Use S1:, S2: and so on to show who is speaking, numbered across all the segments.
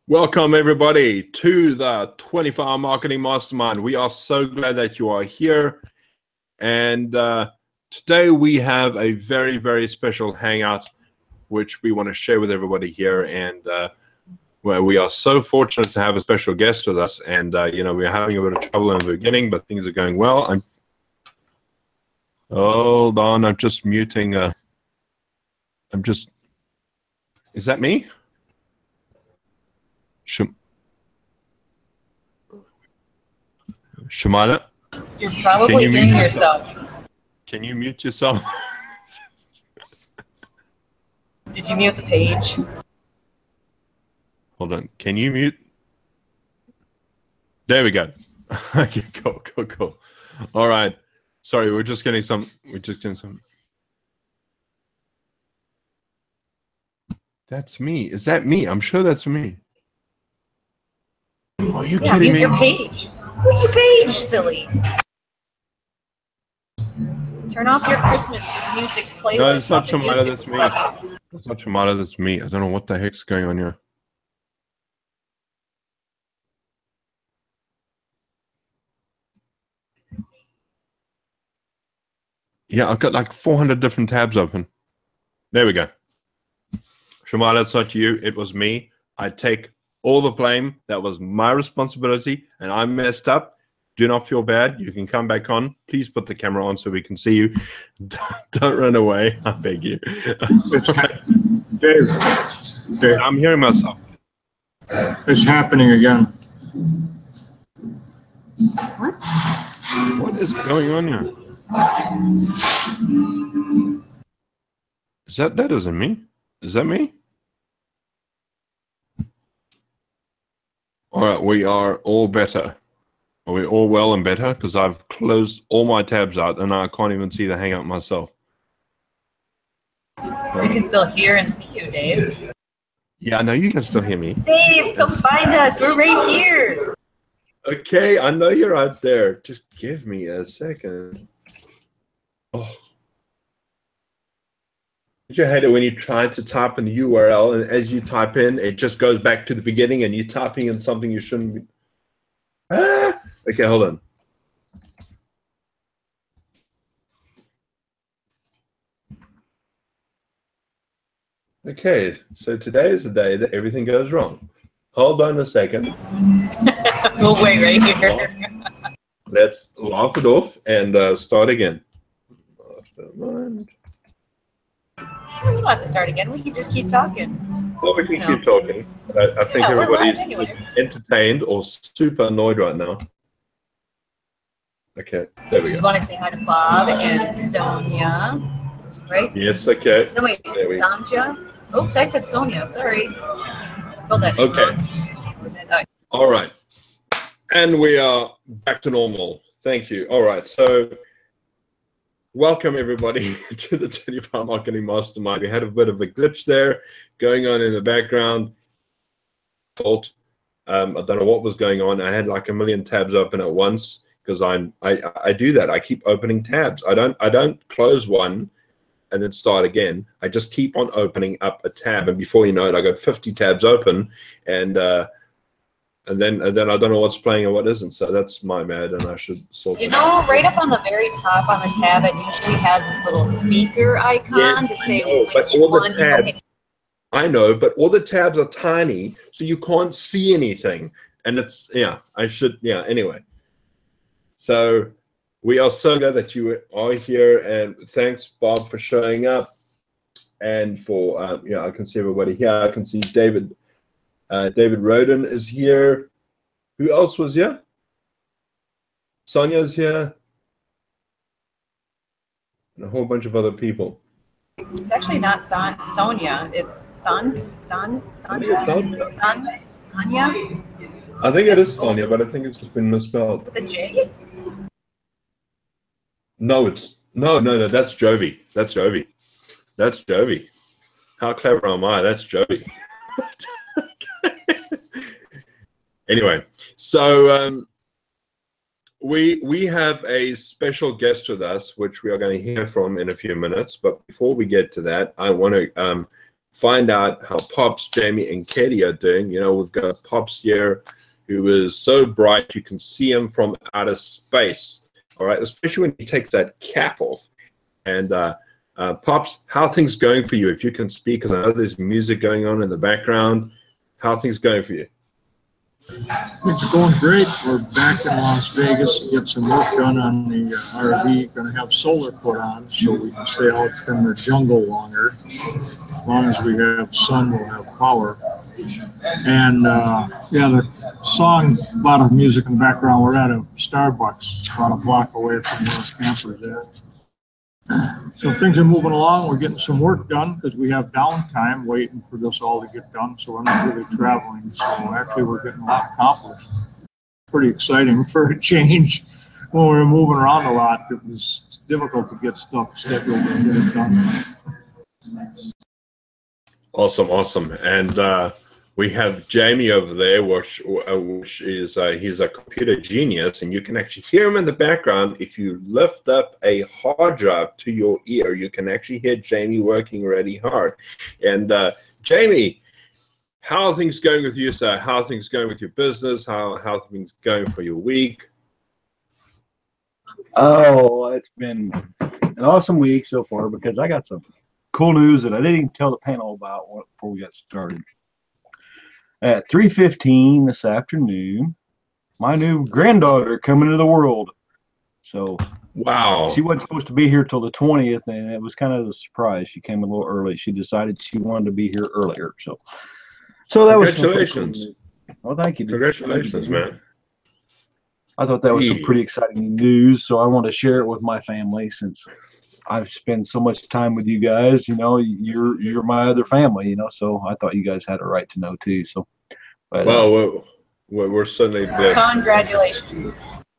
S1: Welcome everybody to the 24-hour marketing mastermind. We are so glad that you are here, and today we have a very, very special hangout which we want to share with everybody here. And where we are so fortunate to have a special guest with us, and you know, we're having a bit of trouble in the beginning, but things are going well. Hold on, I'm just muting. Is that me? Shumaila?
S2: You're probably hearing yourself.
S1: Can you mute yourself?
S2: Did you mute the page?
S1: Hold on. Can you mute? There we go. Okay, cool. All right. Sorry, we're just getting some. That's me. Is that me? I'm sure that's me. Are you kidding me?
S2: Your page. Mute your page, silly. Turn off your Christmas music playlist.
S1: No, it's not Shumaila, that's me. It's not Shumaila, that's me. I don't know what the heck's going on here. Yeah, I've got like 400 different tabs open. There we go. Shumaila, it's not you. It was me. I take all the blame. That was my responsibility, and I messed up. Do not feel bad. You can come back on. Please put the camera on so we can see you. Don't run away. I beg you.
S3: Dave,
S1: I'm hearing myself.
S3: it's happening again.
S2: What?
S1: What is going on here? Is that isn't me? Is that me? All right, we are all better. Are we all well and better? Because I've closed all my tabs out and I can't even see the hangout myself.
S2: We can still hear and see you, Dave.
S1: Yeah, I know you can still hear me.
S2: Dave, come find us. We're right here.
S1: Okay, I know you're out there. Just give me a second. Oh. Did you hate it when you tried to type in the URL and as you type in, it just goes back to the beginning and you're typing in something you shouldn't be? Ah! Okay, hold on. Okay, so today is the day that everything goes wrong. Hold on a second.
S2: We'll wait right here.
S1: Let's laugh it off and start again.
S2: We don't have to start again. We can just keep talking.
S1: Well, we can keep talking. I think everybody's entertained or super annoyed right now. Okay, there we
S2: Just
S1: go.
S2: want to say hi to Bob and Sonia, right?
S1: Yes, okay.
S2: No, wait, Sanja. Oops, I said Sonia. Sorry. Spelled that
S1: Okay.
S2: wrong.
S1: All right. And we are back to normal. Thank you. All right. So welcome everybody to the 24-hour marketing mastermind. We had a bit of a glitch there going on in the background. I don't know what was going on. I had like a million tabs open at once because I do that. I keep opening tabs. I don't close one and then start again. I just keep on opening up a tab, and before you know it, I got 50 tabs open, and then I don't know what's playing and what isn't. So that's my bad, and I should sort.
S2: You know, right up on the very top on the tab, it usually has this little speaker icon to say which one you hit.
S1: I know, but all the tabs are tiny, so you can't see anything. And it's, yeah, anyway. So we are so glad that you are here, and thanks, Bob, for showing up. And for, I can see everybody here. I can see David. David Roden is here. Who else was here? Sonia's here. And a whole bunch of other people.
S2: It's actually not Sonia. It's Sonia.
S1: I think it is Sonia, but I think it's just been misspelled.
S2: With a J?
S1: No, no. That's Jovi. That's Jovi. How clever am I? That's Jovi. Anyway, so we have a special guest with us, which we are going to hear from in a few minutes. But before we get to that, I want to find out how Pops, Jamie, and Katie are doing. You know, we've got Pops here, who is so bright you can see him from outer space. All right, especially when he takes that cap off. And Pops, how are things going for you? If you can speak, because I know there's music going on in the background. How are things going for you?
S3: Things are going great. We're back in Las Vegas to get some work done on the RV. Going to have solar put on so we can stay out in the jungle longer. As long as we have sun, we'll have power. And yeah, the song, a lot of music in the background. We're at a Starbucks about a block away from where the camper's at. So things are moving along. We're getting some work done because we have downtime waiting for this all to get done. So we're not really traveling. So actually we're getting a lot accomplished. Pretty exciting for a change. When we were moving around a lot, it was difficult to get stuff scheduled and get it done.
S1: Awesome, awesome. And we have Jamie over there, which is he's a computer genius, and you can actually hear him in the background. If you lift up a hard drive to your ear, you can actually hear Jamie working really hard. And Jamie, how are things going with you, sir? How are things going with your business? How are things going for your week?
S4: Oh, it's been an awesome week so far because I got some cool news that I didn't even tell the panel about before we got started. At 3:15 this afternoon, my new granddaughter coming into the world. So
S1: wow,
S4: she wasn't supposed to be here till the 20th, and it was kind of a surprise. She came a little early. She decided she wanted to be here earlier. So that was
S1: congratulations.
S4: Well, thank you.
S1: Congratulations, man.
S4: I thought that was some pretty exciting news, so I want to share it with my family since I've spent so much time with you guys. You know, you're my other family. You know, so I thought you guys had a right to know too. So, but,
S1: well, we're certainly blessed.
S2: Congratulations!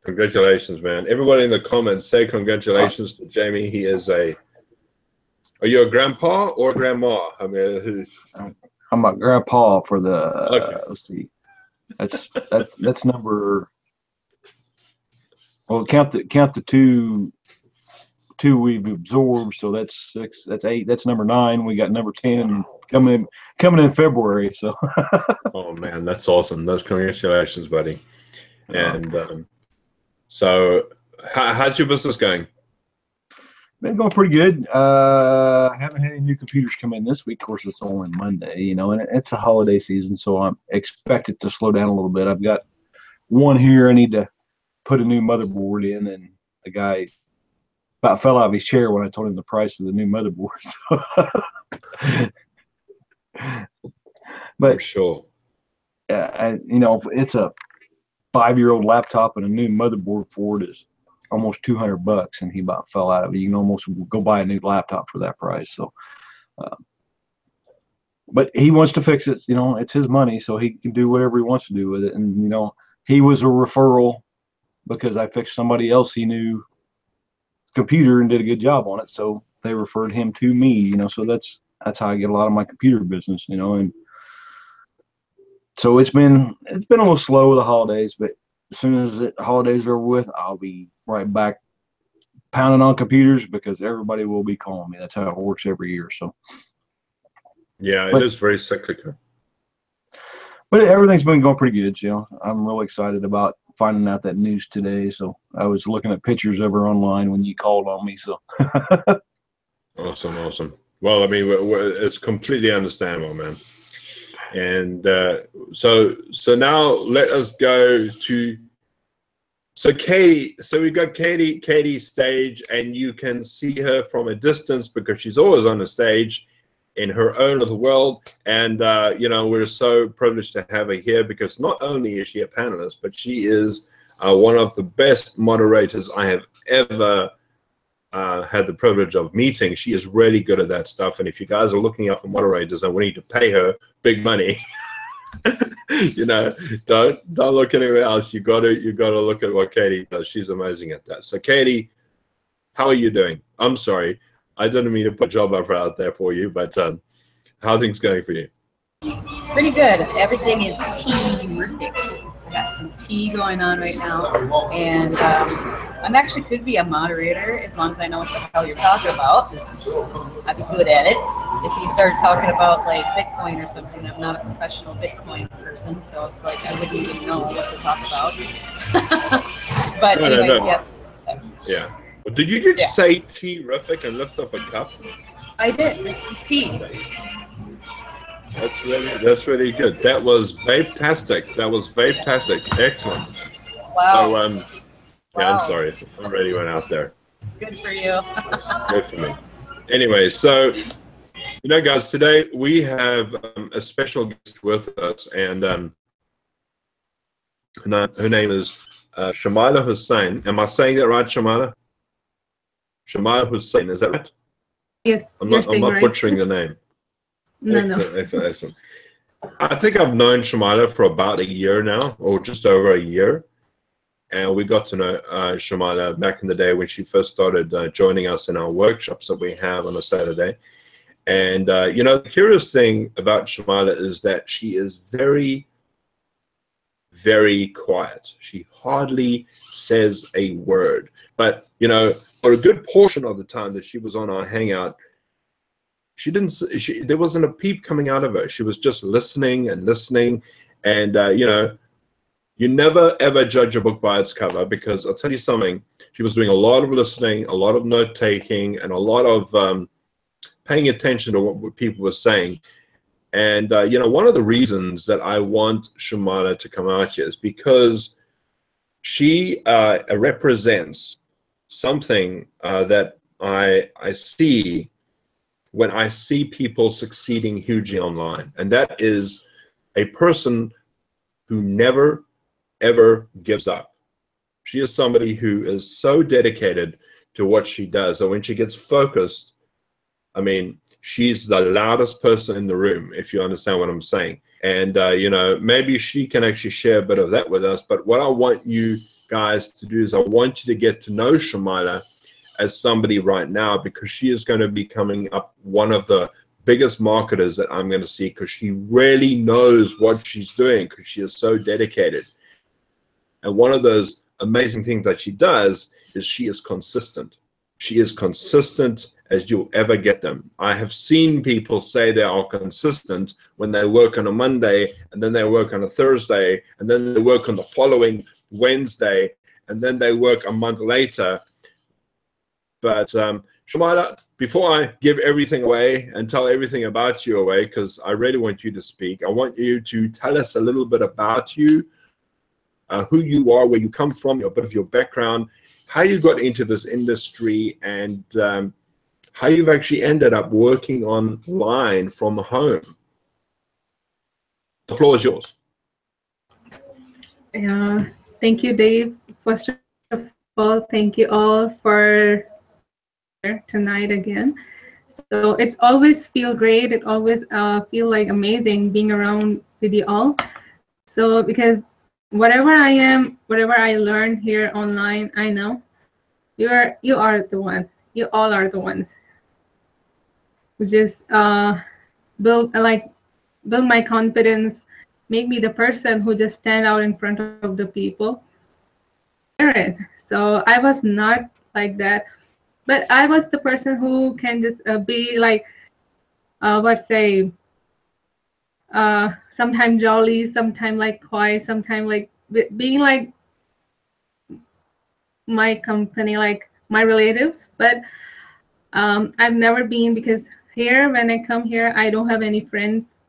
S1: Congratulations, man! Everybody in the comments say congratulations to Jamie. He is a. Are you a grandpa or a grandma? I mean,
S4: I'm a grandpa for the.
S1: Okay.
S4: Let's see, that's number. Well, count the two we've absorbed, so that's 6, that's 8, that's number 9. We got number 10 coming in February. So
S1: oh man, that's awesome. Those congratulations, buddy. And so how's your business going?
S4: Been going pretty good. I haven't had any new computers come in this week. Of course, it's only Monday, you know, and it's a holiday season, so I'm expected to slow down a little bit. I've got one here I need to put a new motherboard in, and the guy about fell out of his chair when I told him the price of the new motherboard. But
S1: for sure,
S4: you know, it's a 5-year-old laptop, and a new motherboard for it is almost $200, and he about fell out of it. You can almost go buy a new laptop for that price. So, but he wants to fix it. You know, it's his money, so he can do whatever he wants to do with it. And you know, he was a referral because I fixed somebody else he knew computer and did a good job on it, so they referred him to me. You know, so that's how I get a lot of my computer business. You know, and so it's been a little slow with the holidays, but as soon as the holidays are over with, I'll be right back pounding on computers because everybody will be calling me. That's how it works every year. So
S1: yeah, it is very cyclical.
S4: But everything's been going pretty good. You know, I'm really excited about finding out that news today. So I was looking at pictures of her online when you called on me. So
S1: awesome. Well, I mean, it's completely understandable, man. And so now let us go to Katie. So we got Katie's stage, and you can see her from a distance because she's always on the stage in her own little world. And you know, we're so privileged to have her here because not only is she a panelist, but she is one of the best moderators I have ever had the privilege of meeting. She is really good at that stuff, and if you guys are looking up for moderators and we need to pay her big money, you know, don't look anywhere else. You gotta look at what Katie does. She's amazing at that. So Katie, how are you doing? I'm sorry, I didn't mean to put a job offer out there for you, but how are things going for you?
S2: Pretty good. Everything is terrific. got some tea going on right now, and I'm actually could be a moderator as long as I know what the hell you're talking about. I'd be good at it. If you start talking about like Bitcoin or something, I'm not a professional Bitcoin person, so it's like I wouldn't even know what to talk about. But anyways, yes.
S1: Yeah. Well, did you just say tea-rific and lift up a cup?
S2: I did. This is tea.
S1: That's really good. That was vape-tastic. That was vape-tastic. Excellent.
S2: Wow.
S1: So yeah, I'm sorry. I already went out there.
S2: Good for you.
S1: Good for me. Anyway, so guys, today we have a special guest with us, and her name is Shumaila Hussain. Am I saying that right, Shumaila? Shumaila Hussain, is that right?
S5: Yes,
S1: I'm not butchering the name. Excellent. I think I've known Shumaila for about a year now, or just over a year. And we got to know Shumaila back in the day when she first started joining us in our workshops that we have on a Saturday. And, the curious thing about Shumaila is that she is very, very quiet. She hardly says a word. But, for a good portion of the time that she was on our Hangout, there wasn't a peep coming out of her. She was just listening and listening. And, you never, ever judge a book by its cover, because I'll tell you something, she was doing a lot of listening, a lot of note-taking, and a lot of paying attention to what people were saying. And, one of the reasons that I want Shumaila to come out here is because she represents something that I see when I see people succeeding hugely online. And that is a person who never, ever gives up. She is somebody who is so dedicated to what she does that when she gets focused, I mean, she's the loudest person in the room, if you understand what I'm saying. And, maybe she can actually share a bit of that with us. But what I want you guys to do is I want you to get to know Shumaila as somebody right now, because she is going to be coming up one of the biggest marketers that I'm going to see, because she really knows what she's doing, because she is so dedicated. And one of those amazing things that she does is she is consistent. She is consistent as you'll ever get them. I have seen people say they are consistent when they work on a Monday, and then they work on a Thursday, and then they work on the following Wednesday, and then they work a month later. But Shumaila, before I give everything away and tell everything about you away, because I really want you to speak, I want you to tell us a little bit about you, who you are, where you come from, a bit of your background, how you got into this industry, and how you've actually ended up working online from home. The floor is yours.
S5: Thank you, Dave. First of all, thank you all for tonight again. So it's always feel great. It always feel like amazing being around with you all. So because whatever I am, whatever I learn here online, I know you are the one. You all are the ones. Just build my confidence, make me the person who just stand out in front of the people. So I was not like that, but I was the person who can just be like, sometimes jolly, sometimes like quiet, sometimes like being like my company, like my relatives. But I've never been, because here, when I come here, I don't have any friends.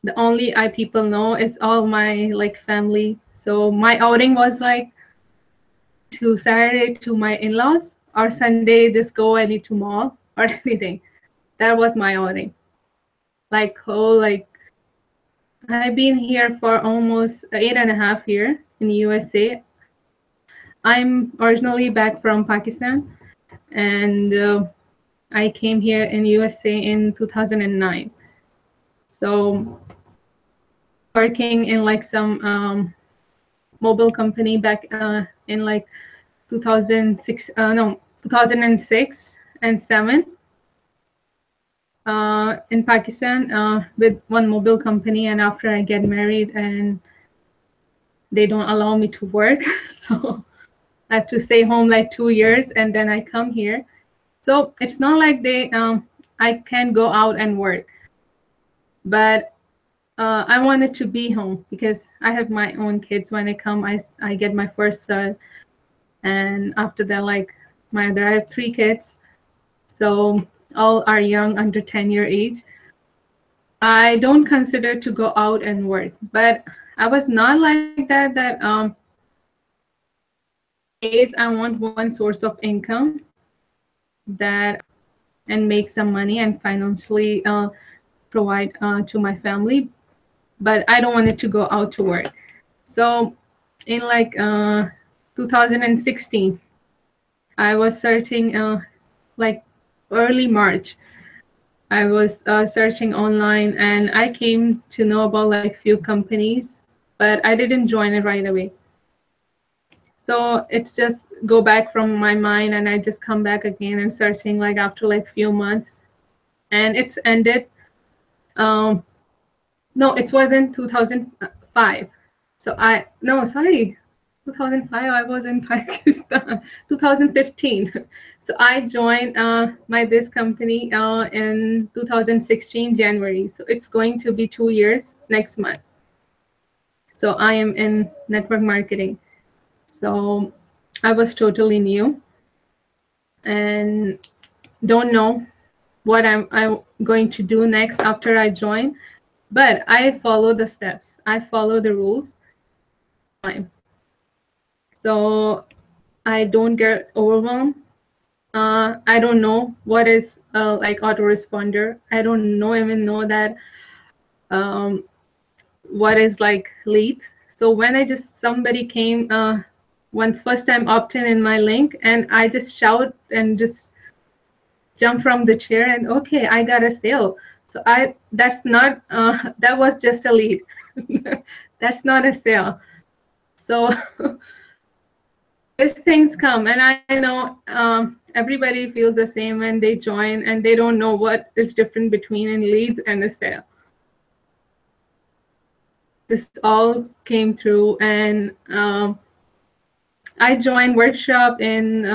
S5: The only people know is all my like family. So my outing was like to Saturday to my in-laws, or Sunday just go any to mall or anything. That was my outing. Like I've been here for almost 8.5 years in the USA. I'm originally back from Pakistan, and I came here in USA in 2009. So working in like some mobile company back in like 2006 and 2007 in Pakistan with one mobile company. And after I get married and they don't allow me to work. So I have to stay home like 2 years, and then I come here. So it's not like I can go out and work, but I wanted to be home because I have my own kids. When I come, I get my first son, and after that, like I have 3 kids, so all are young, under 10-year age. I don't consider to go out and work, but I was not like that. Days I want one source of income that and make some money and financially provide to my family, but I don't want it to go out to work. So in like 2016, I was searching like early March. I was searching online, and I came to know about like few companies, but I didn't join it right away. So it's just go back from my mind, and I just come back again and searching like after like few months, and it's ended. No, it wasn't 2005. So 2005 I was in Pakistan. 2015. So I joined this company in 2016 January. So it's going to be 2 years next month. So I am in network marketing. So I was totally new and don't know what I'm going to do next after I join, but I follow the steps. I follow the rules. So I don't get overwhelmed. I don't know what is like autoresponder. I don't even know that what is like leads. So when somebody came first time opt-in in my link, and I just shout and just jump from the chair and okay, I got a sale. So that's not that was just a lead. That's not a sale. So these things come, and I know everybody feels the same when they join and they don't know what is different between in leads and a sale. This all came through, and I joined workshop in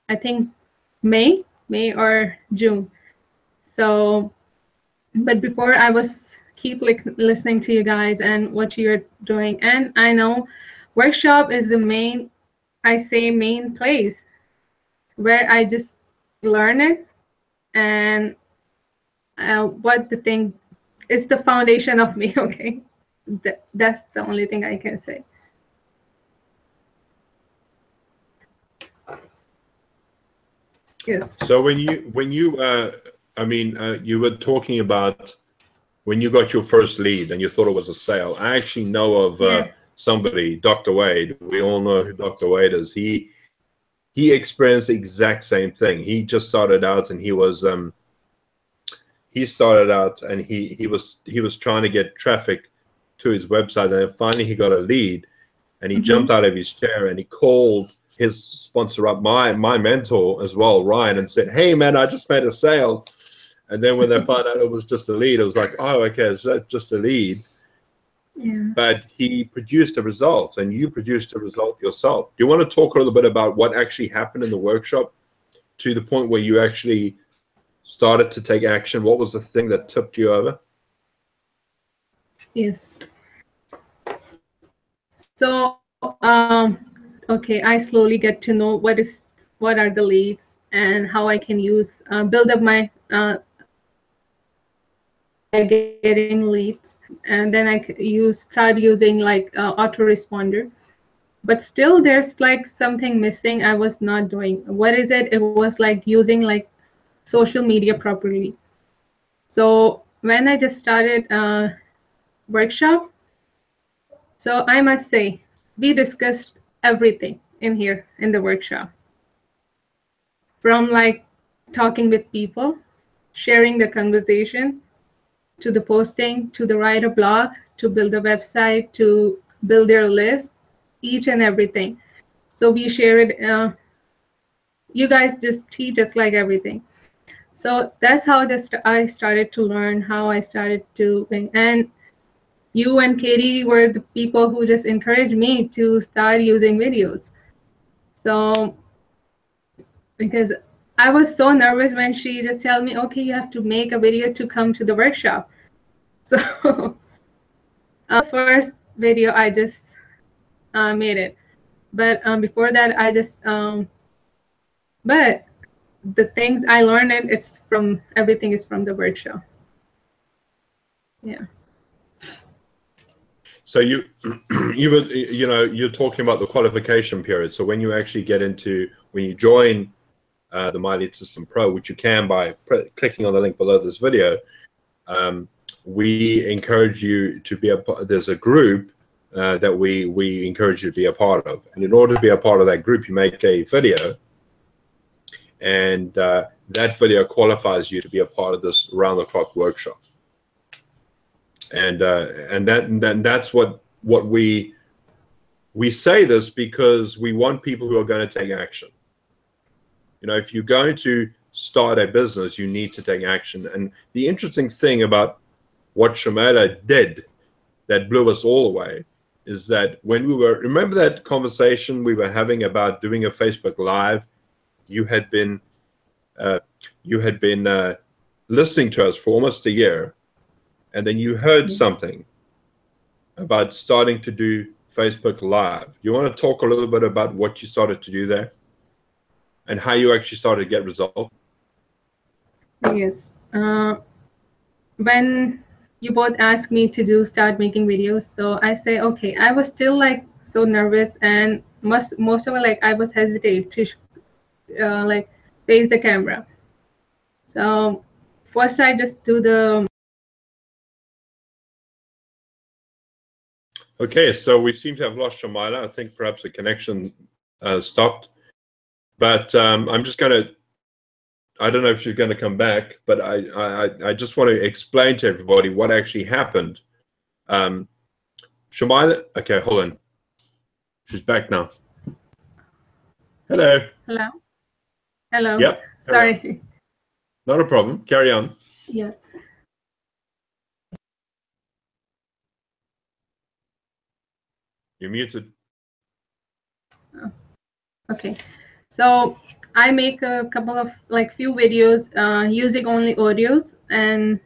S5: I think May or June. So, but before I was keep listening to you guys and what you're doing, and I know workshop is the main place where I just learn it, and what the thing is the foundation of me. Okay, that's the only thing I can say. Yes.
S1: So when you you were talking about when you got your first lead and you thought it was a sale. I actually know of somebody, Dr. Wade. We all know who Dr. Wade is. He experienced the exact same thing. He just started out, and he was trying to get traffic to his website, and then finally he got a lead, and he jumped out of his chair and he called his sponsor up, my mentor as well, Ryan, and said, "Hey man, I just made a sale." And then when they found out it was just a lead, it was like, "Oh, okay, so that's just a lead."
S5: Yeah.
S1: But he produced a result, and you produced a result yourself. Do you want to talk a little bit about what actually happened in the workshop to the point where you actually started to take action? What was the thing that tipped you over?
S5: Yes. So, okay, I slowly get to know what are the leads and how I can use build up my getting leads, and then I start using like autoresponder. But still, there's like something missing. I was not doing. What is it? It was like using like social media properly. So when I just started workshop, so I must say we discussed everything in here in the workshop, from like talking with people, sharing the conversation, to the posting, to the write a blog, to build a website, to build their list, each and everything. So we share it. You guys just teach us like everything. So that's how I started to learn, how I started to, and you and Katie were the people who just encouraged me to start using videos. So because I was so nervous when she just told me, okay, you have to make a video to come to the workshop. So first video I just made it, but before that I just but the things I learned, it's from, everything is from the workshop. Yeah.
S1: So you you're talking about the qualification period. So when you actually get into, when you join the My Lead System Pro, which you can by clicking on the link below this video, we encourage you to be there's a group that we encourage you to be a part of. And in order to be a part of that group, you make a video, and that video qualifies you to be a part of this round-the-clock workshop. And that's what we say this because we want people who are going to take action. You know, if you're going to start a business, you need to take action. And the interesting thing about what Shumaila did that blew us all away is that when we were, remember that conversation we were having about doing a Facebook Live? You had been listening to us for almost a year, and then you heard something about starting to do Facebook Live. You want to talk a little bit about what you started to do there and how you actually started to get results?
S5: Yes. When you both asked me to start making videos, so I say, okay, I was still like so nervous, and most of it, like I was hesitant to like face the camera. So first I just do the.
S1: Okay, so we seem to have lost Shumaila. I think perhaps the connection stopped. But I'm just going to, I don't know if she's going to come back, but I just want to explain to everybody what actually happened. Shumaila, okay, hold on. She's back now. Hello.
S5: Hello. Hello.
S1: Yep.
S5: Sorry.
S1: Hello. Not a problem. Carry on.
S5: Yeah.
S1: You're muted.
S5: Oh. Okay. So I make a couple of like few videos using only audios and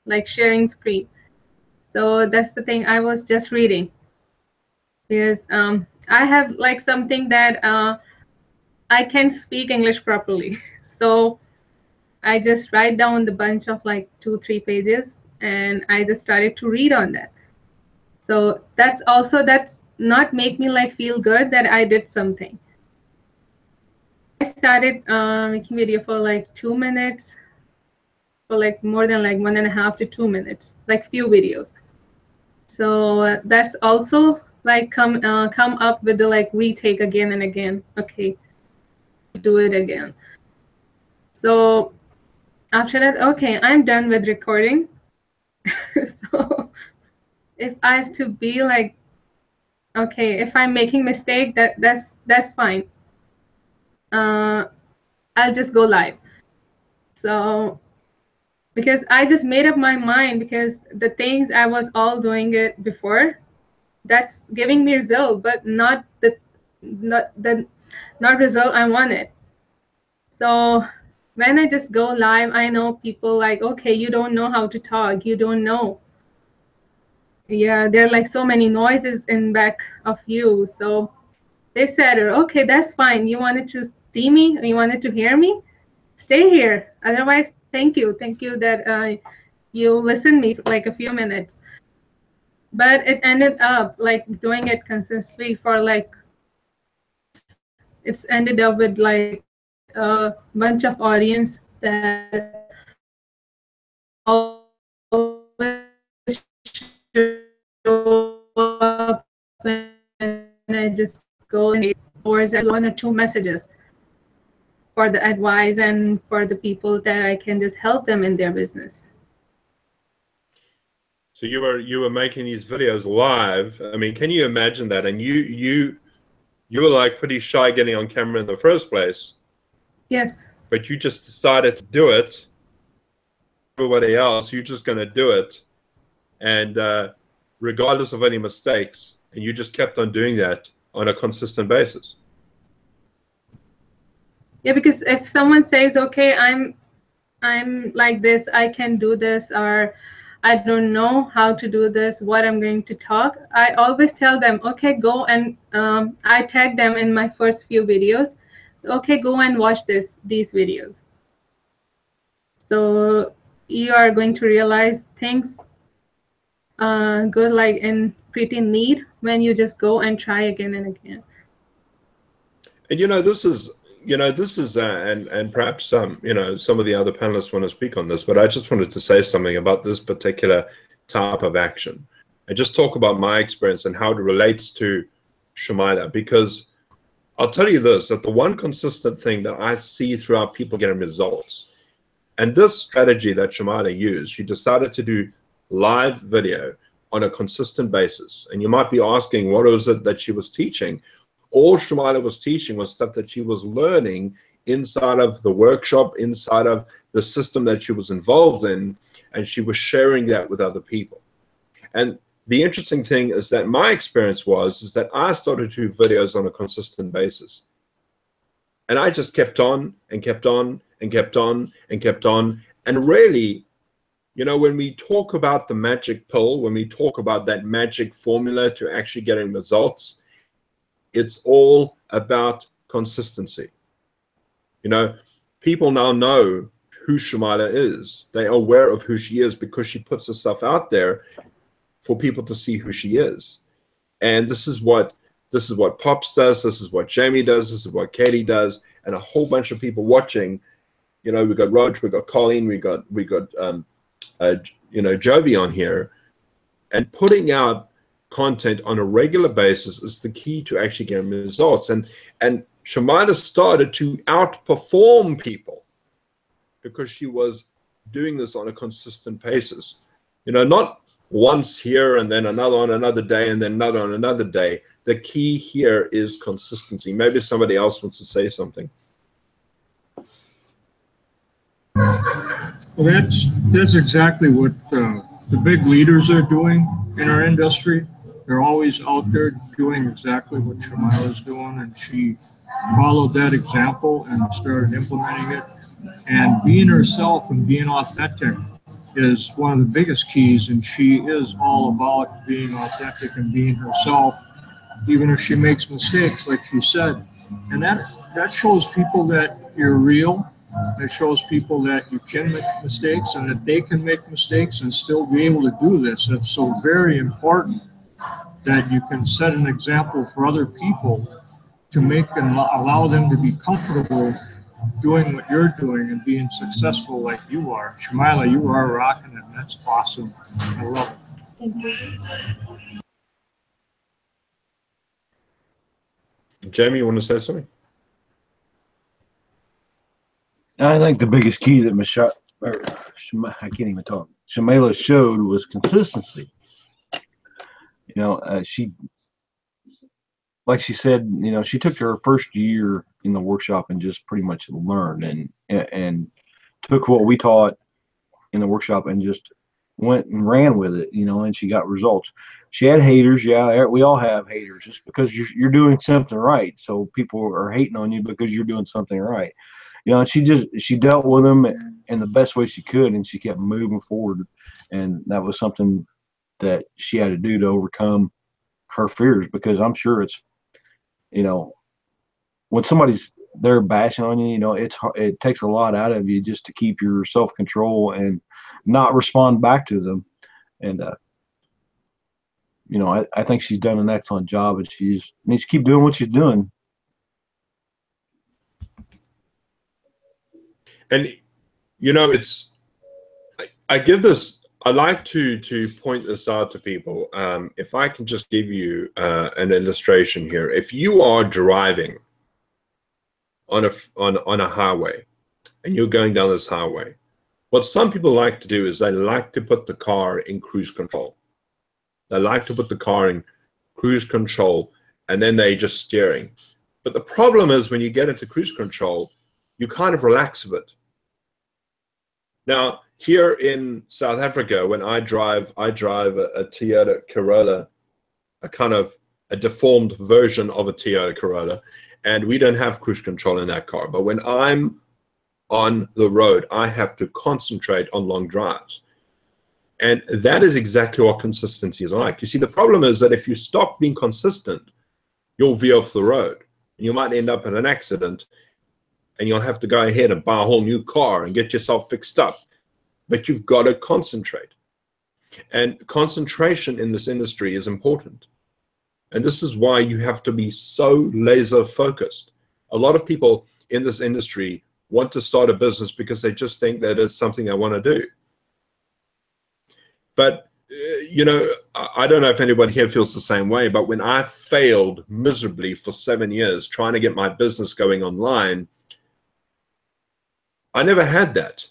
S5: like sharing screen. So that's the thing I was just reading, because I have like something that I can speak English properly. So I just write down the bunch of like 2-3 pages, and I just started to read on that. So that's not make me like feel good that I did something. I started making video for like 2 minutes, for like more than like 1.5 to 2 minutes, like few videos. So that's also like come up with the like retake again and again. Okay, do it again. So after that, okay, I'm done with recording. So if I have to be like, okay, if I'm making mistake, that's fine. I'll just go live. So because I just made up my mind, because the things I was all doing it before, that's giving me result, but not result I wanted. So when I just go live, I know people like, okay, you don't know how to talk, you don't know. Yeah, there are like so many noises in back of you. So they said, okay, that's fine. You wanted to see me, you wanted to hear me, stay here. Otherwise, thank you that you listened me for like a few minutes. But it ended up like doing it consistently for like, it's ended up with like a bunch of audience that always show up, and I just go in hours at 1 or 2 messages for the advice and for the people that I can just help them in their business.
S1: So you were making these videos live. I mean, can you imagine that? And you were like pretty shy getting on camera in the first place.
S5: Yes.
S1: But you just decided to do it. Everybody else, you're just going to do it. And regardless of any mistakes, and you just kept on doing that on a consistent basis.
S5: Yeah, because if someone says, okay, I'm like this, I can do this, or I don't know how to do this, what I'm going to talk, I always tell them, okay, go and I tag them in my first few videos. Okay, go and watch these videos. So you are going to realize things go like in pretty neat when you just go and try again and again.
S1: And this is and perhaps some of the other panelists want to speak on this, but I just wanted to say something about this particular type of action and just talk about my experience and how it relates to Shumaila, because I'll tell you this, that the one consistent thing that I see throughout people getting results, and this strategy that Shumaila used, she decided to do live video on a consistent basis. And you might be asking, what was it that she was teaching? All Shumaila was teaching was stuff that she was learning inside of the workshop, inside of the system that she was involved in, and she was sharing that with other people. And the interesting thing is that my experience is that I started to do videos on a consistent basis. And I just kept on and kept on and kept on and kept on. And really, when we talk about the magic pill, when we talk about that magic formula to actually getting results, it's all about consistency. People now know who Shumaila is. They are aware of who she is because she puts the stuff out there for people to see who she is. And this is what Pops does. This is what Jamie does. This is what Katie does, and a whole bunch of people watching. We got Rog, we got Colleen, we got Jovi on here, and putting out content on a regular basis is the key to actually getting results. And Shumaila started to outperform people because she was doing this on a consistent basis. Not once here and then another on another day and then another on another day. The key here is consistency. Maybe somebody else wants to say something.
S3: Well, that's exactly what the big leaders are doing in our industry. They're always out there doing exactly what Shumaila is doing, and she followed that example and started implementing it. And being herself and being authentic is one of the biggest keys, and she is all about being authentic and being herself, even if she makes mistakes, like she said. And that shows people that you're real. It shows people that you can make mistakes and that they can make mistakes and still be able to do this. It's so very important that you can set an example for other people to make and allow them to be comfortable doing what you're doing and being successful like you are. Shumaila, you are rocking it. That's awesome. I love it.
S5: Thank you.
S1: Jamie, you want to say something?
S4: I think the biggest key that I can't even talk. Shumaila showed was consistency. She, like she said, she took her first year in the workshop and just pretty much learned and took what we taught in the workshop and just went and ran with it, and she got results. She had haters. Yeah, we all have haters just because you're doing something right. So people are hating on you because you're doing something right. And she dealt with them in the best way she could, and she kept moving forward. And that was something that she had to do to overcome her fears, because I'm sure it's, when somebody's there bashing on you, it takes a lot out of you just to keep your self-control and not respond back to them. And, I think she's done an excellent job, and she needs to keep doing what she's doing.
S1: And I like to point this out to people. If I can just give you an illustration here. If you are driving on a highway and you're going down this highway, what some people like to do is they like to put the car in cruise control. They like to put the car in cruise control, and then they're just steering. But the problem is when you get into cruise control, you kind of relax a bit. Now, here in South Africa, when I drive a Toyota Corolla, a kind of a deformed version of a Toyota Corolla, and we don't have cruise control in that car. But when I'm on the road, I have to concentrate on long drives. And that is exactly what consistency is like. You see, the problem is that if you stop being consistent, you'll veer off the road. And you might end up in an accident, and you'll have to go ahead and buy a whole new car and get yourself fixed up. But you've got to concentrate. And concentration in this industry is important. And this is why you have to be so laser focused. A lot of people in this industry want to start a business because they just think that it's something they want to do. But, you know, I don't know if anybody here feels the same way, but when I failed miserably for 7 years trying to get my business going online, I never had that.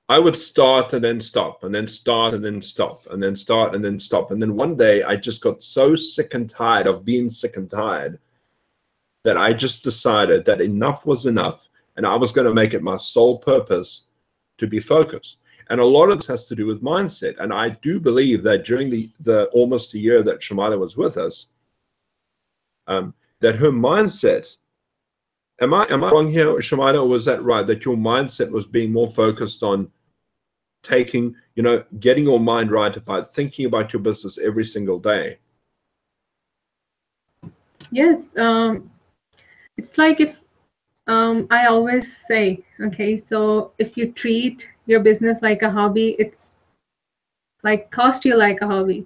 S1: I would start and then stop, and then start and then stop, and then start and then stop. And then one day I just got so sick and tired of being sick and tired that I just decided that enough was enough, and I was going to make it my sole purpose to be focused. And a lot of this has to do with mindset. And I do believe that during the almost a year that Shumaila was with us, that her mindset, am I wrong here, Shumaila, or was that right? That your mindset was being more focused on taking, you know, getting your mind right about thinking about your business every single day.
S5: Yes. It's like if I always say, okay, so if you treat your business like a hobby, it's like cost you like a hobby.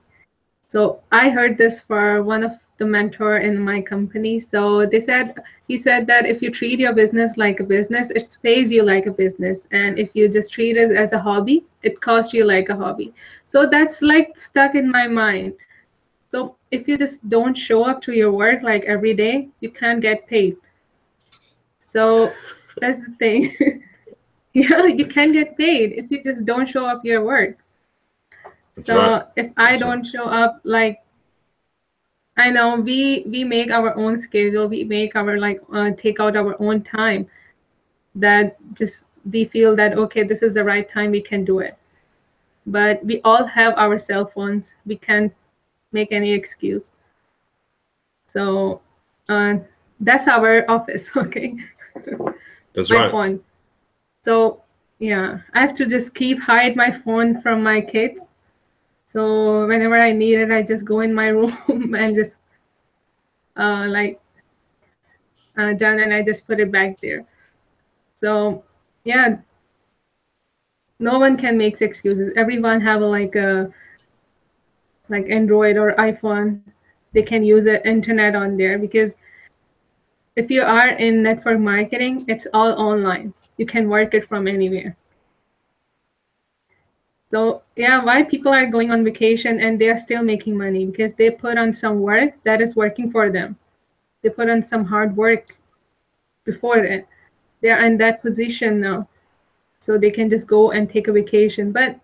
S5: So I heard this for one of the mentor in my company. So he said that if you treat your business like a business, it pays you like a business. And if you just treat it as a hobby, it costs you like a hobby. So that's like stuck in my mind. So if you just don't show up to your work like every day, you can't get paid. So that's the thing. Yeah, you can't get paid if you just don't show up your work. That's so right. If I don't show up, like, I know we make our own schedule, we make our take out our own time, that just we feel that okay, this is the right time, we can do it. But we all have our cell phones, we can't make any excuse. So that's our office. Okay,
S1: that's
S5: my
S1: right.
S5: phone. So yeah, I have to just hide my phone from my kids. So whenever I need it, I just go in my room and just done, and I just put it back there. So yeah, no one can make excuses. Everyone have like Android or iPhone. They can use the internet on there, because if you are in network marketing, it's all online. You can work it from anywhere. So yeah, why people are going on vacation and they are still making money? Because they put on some work that is working for them. They put on some hard work before it. They're in that position now. So they can just go and take a vacation. But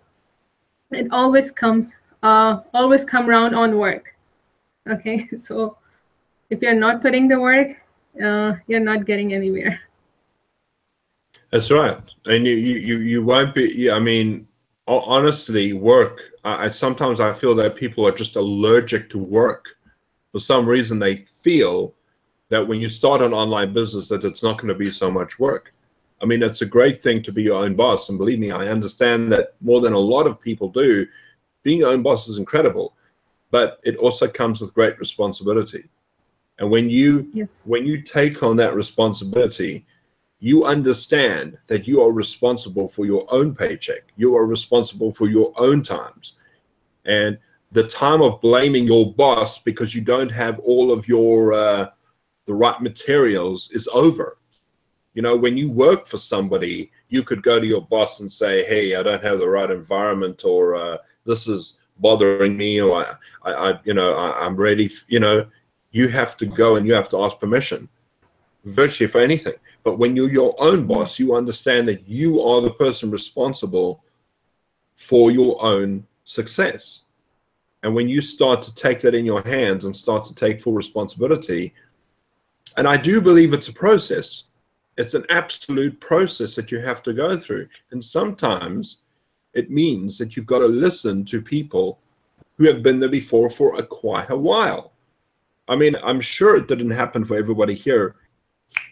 S5: it always come around on work. Okay, so if you're not putting the work, you're not getting anywhere.
S1: That's right. And you won't be, yeah, I mean, honestly, work, sometimes I feel that people are just allergic to work. For some reason, they feel that when you start an online business, that it's not going to be so much work. I mean, it's a great thing to be your own boss. And believe me, I understand that more than a lot of people do. Being your own boss is incredible, but it also comes with great responsibility. And when you take on that responsibility, you understand that you are responsible for your own paycheck. You are responsible for your own times. And the time of blaming your boss because you don't have all of your the right materials is over. You know, when you work for somebody, you could go to your boss and say, hey, I don't have the right environment, or this is bothering me, or I'm ready. You know, you have to go and you have to ask permission virtually for anything. But when you're your own boss, you understand that you are the person responsible for your own success. And when you start to take that in your hands and start to take full responsibility, and I do believe it's a process. It's an absolute process that you have to go through. And sometimes It means that you've got to listen to people who have been there before for quite a while. I mean, I'm sure it didn't happen for everybody here.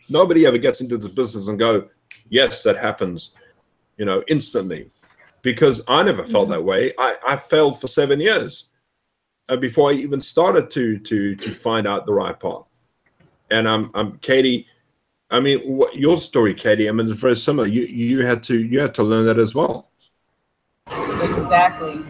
S1: Nobody ever gets into this business and go, yes, that happens, you know, instantly. Because I never felt that way. I failed for 7 years before I even started to find out the right path. And I'm Katie. I mean, your story, Katie. I mean, it's very similar. You had to learn that as well.
S2: Exactly.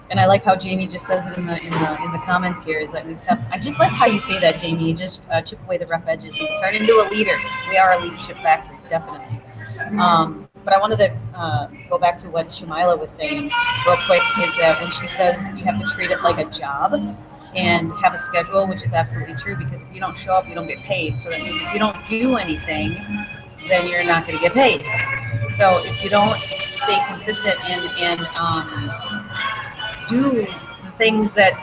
S2: And I like how Jamie just says it in the comments here. Is that I just like how you say that, Jamie. You just chip away the rough edges and turn into a leader. We are a leadership factory, definitely. But I wanted to go back to what Shumaila was saying real quick. Is that when she says you have to treat it like a job and have a schedule, which is absolutely true. Because if you don't show up, you don't get paid. So that means if you don't do anything, then you're not going to get paid. So if you don't stay consistent and do the things that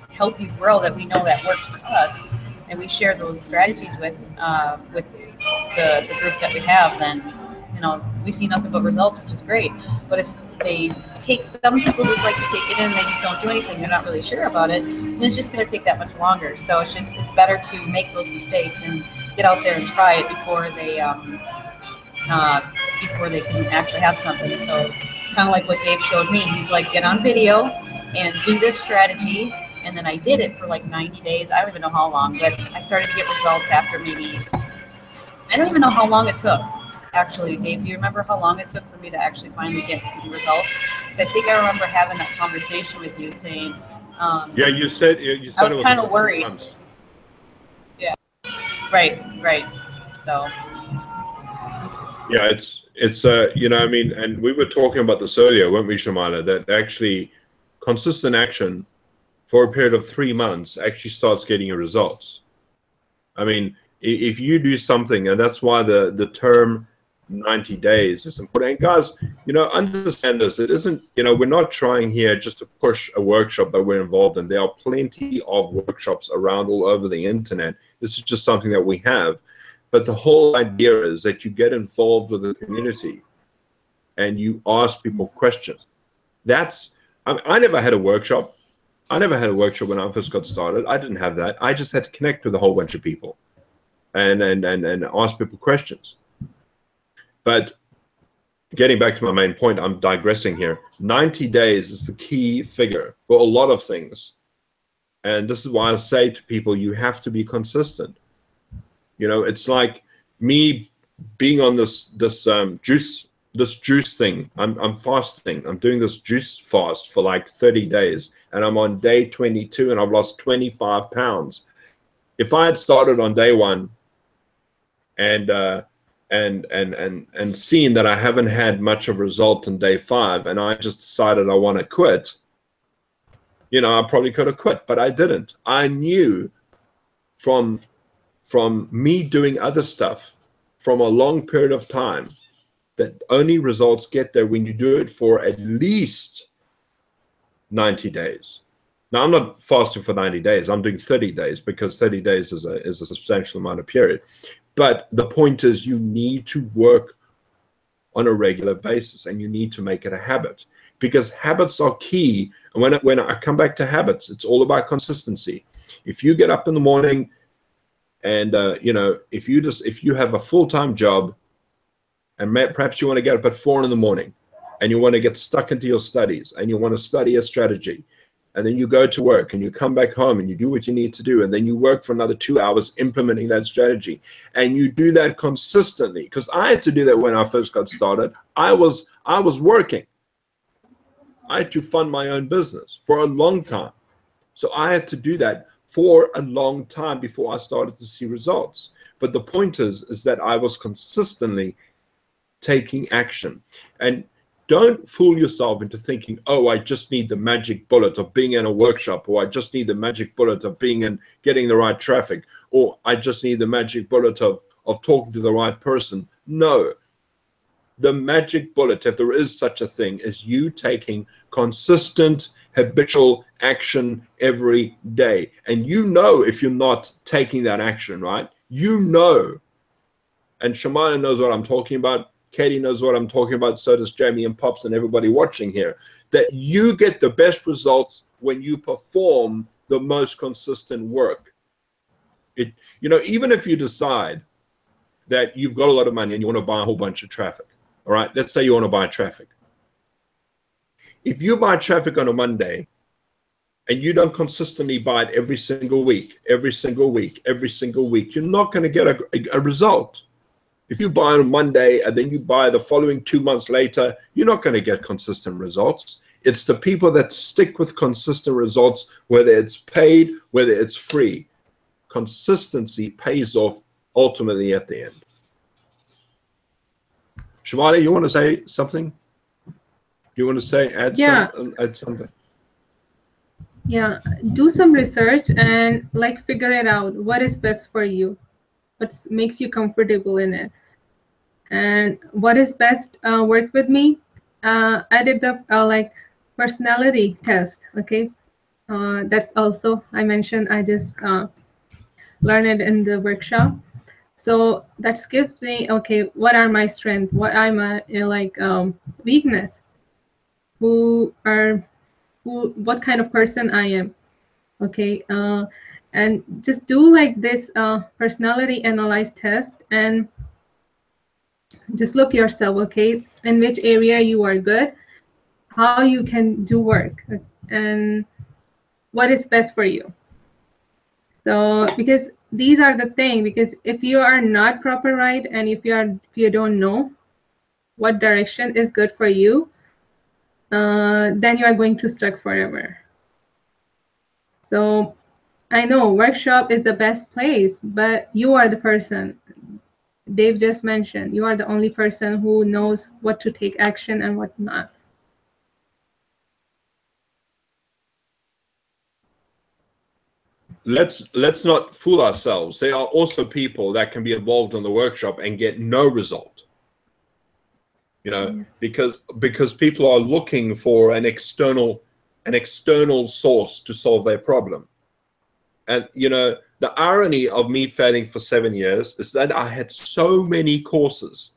S2: help you grow, that we know that work for us, and we share those strategies with the group that we have, then you know we see nothing but results, which is great. But if some people just like to take it in and they just don't do anything, they're not really sure about it, then it's just going to take that much longer. So it's better to make those mistakes and get out there and try it before they can actually have something. So it's kind of like what Dave showed me. He's like, get on video and do this strategy. And then I did it for like 90 days. I don't even know how long, but I started to get results after maybe, I don't even know how long it took. Actually, Dave, do you remember how long it took for me to actually finally get some results? Because I think I remember having that conversation with you saying,
S1: yeah, you said
S2: I was kind of worried. Months. Yeah, right. So.
S1: Yeah, it's you know, I mean, and we were talking about this earlier, weren't we, Shumaila, that actually consistent action for a period of 3 months actually starts getting your results. I mean, if you do something, and that's why the term 90 days is important. And guys, you know, understand this. It isn't, you know, we're not trying here just to push a workshop that we're involved in. There are plenty of workshops around all over the internet. This is just something that we have. But the whole idea is that you get involved with the community and you ask people questions. I never had a workshop. I never had a workshop when I first got started. I didn't have that. I just had to connect with a whole bunch of people and ask people questions. But getting back to my main point, I'm digressing here. 90 days is the key figure for a lot of things. And this is why I say to people, you have to be consistent. You know, it's like me being on this juice thing. I'm fasting. I'm doing this juice fast for like 30 days, and I'm on day 22, and I've lost 25 pounds. If I had started on day 1 and seen that I haven't had much of a result in day 5, and I just decided I want to quit, you know, I probably could have quit, but I didn't. I knew from me doing other stuff from a long period of time that only results get there when you do it for at least 90 days. Now, I'm not fasting for 90 days. I'm doing 30 days because 30 days is a substantial amount of period. But the point is you need to work on a regular basis, and you need to make it a habit, because habits are key. And when I come back to habits, it's all about consistency. If you get up in the morning and you know, if you have a full-time job and perhaps you want to get up at 4 in the morning and you want to get stuck into your studies and you want to study a strategy, and then you go to work and you come back home and you do what you need to do, and then you work for another 2 hours implementing that strategy, and you do that consistently. Because I had to do that when I first got started. I was working. I had to fund my own business for a long time. So I had to do that for a long time before I started to see results. But the point is that I was consistently taking action. And don't fool yourself into thinking, oh, I just need the magic bullet of being in a workshop, or I just need the magic bullet of getting the right traffic, or I just need the magic bullet of talking to the right person. No. The magic bullet, if there is such a thing, is you taking consistent, habitual action every day. And you know if you're not taking that action, right? You know. And Shumaila knows what I'm talking about. Katie knows what I'm talking about. So does Jamie and Pops and everybody watching here. That you get the best results when you perform the most consistent work. You know, even if you decide that you've got a lot of money and you want to buy a whole bunch of traffic, all right? Let's say you want to buy traffic. If you buy traffic on a Monday and you don't consistently buy it every single week, every single week, every single week, you're not going to get a result. If you buy on Monday and then you buy the following 2 months later, you're not going to get consistent results. It's the people that stick with consistent results, whether it's paid, whether it's free. Consistency pays off ultimately at the end. Shumaila, you want to say something? You want to say, add something?
S5: Yeah, do some research and like figure it out. What is best for you? What makes you comfortable in it? And what is best work with me? I did the like personality test. Okay, that's also I mentioned. I just learned it in the workshop. So that's gives me okay. What are my strengths? What are my like weakness? What kind of person I am? Okay, and just do like this personality analyze test and just look yourself, okay, in which area you are good, how you can do work, and what is best for you. So because these are the thing, because if you are not proper right and if you don't know what direction is good for you, then you are going to stuck forever. So I know workshop is the best place, but you are the person. Dave just mentioned you are the only person who knows what to take action and what not.
S1: Let's not fool ourselves. There are also people that can be involved in the workshop and get no result. You know, because people are looking for an external source to solve their problem. And you know, the irony of me failing for 7 years is that I had so many courses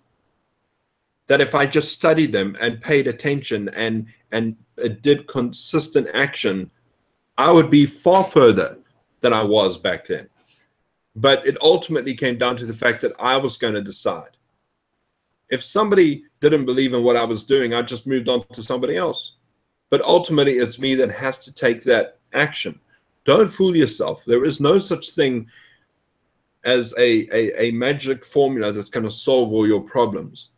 S1: that if I just studied them and paid attention and did consistent action, I would be far further than I was back then. But it ultimately came down to the fact that I was going to decide. If somebody didn't believe in what I was doing, I just moved on to somebody else. But ultimately, it's me that has to take that action. Don't fool yourself. There is no such thing as a magic formula that's going to solve all your problems.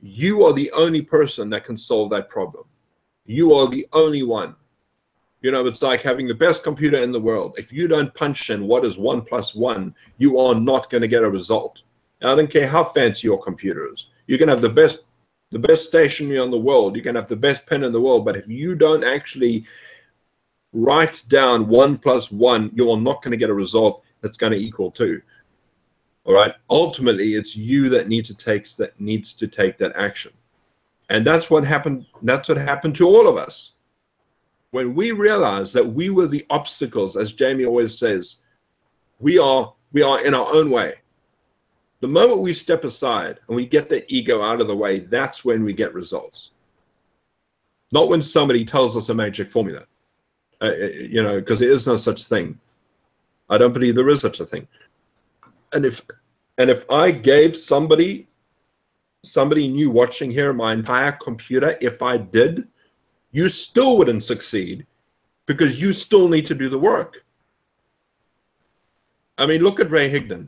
S1: You are the only person that can solve that problem. You are the only one. You know, it's like having the best computer in the world. If you don't punch in what is 1 + 1, you are not going to get a result. Now, I don't care how fancy your computer is. You can have the best stationery in the world. You can have the best pen in the world. But if you don't actually write down 1 + 1, you are not going to get a result that's going to equal 2. All right. Ultimately, it's you that needs to take that action. And that's what happened. That's what happened to all of us. When we realized that we were the obstacles, as Jamie always says, we are in our own way. The moment we step aside and we get the ego out of the way, that's when we get results. Not when somebody tells us a magic formula, you know, because there is no such thing. I don't believe there is such a thing. And if I gave somebody new watching here my entire computer, if I did, you still wouldn't succeed because you still need to do the work. I mean, look at Ray Higdon.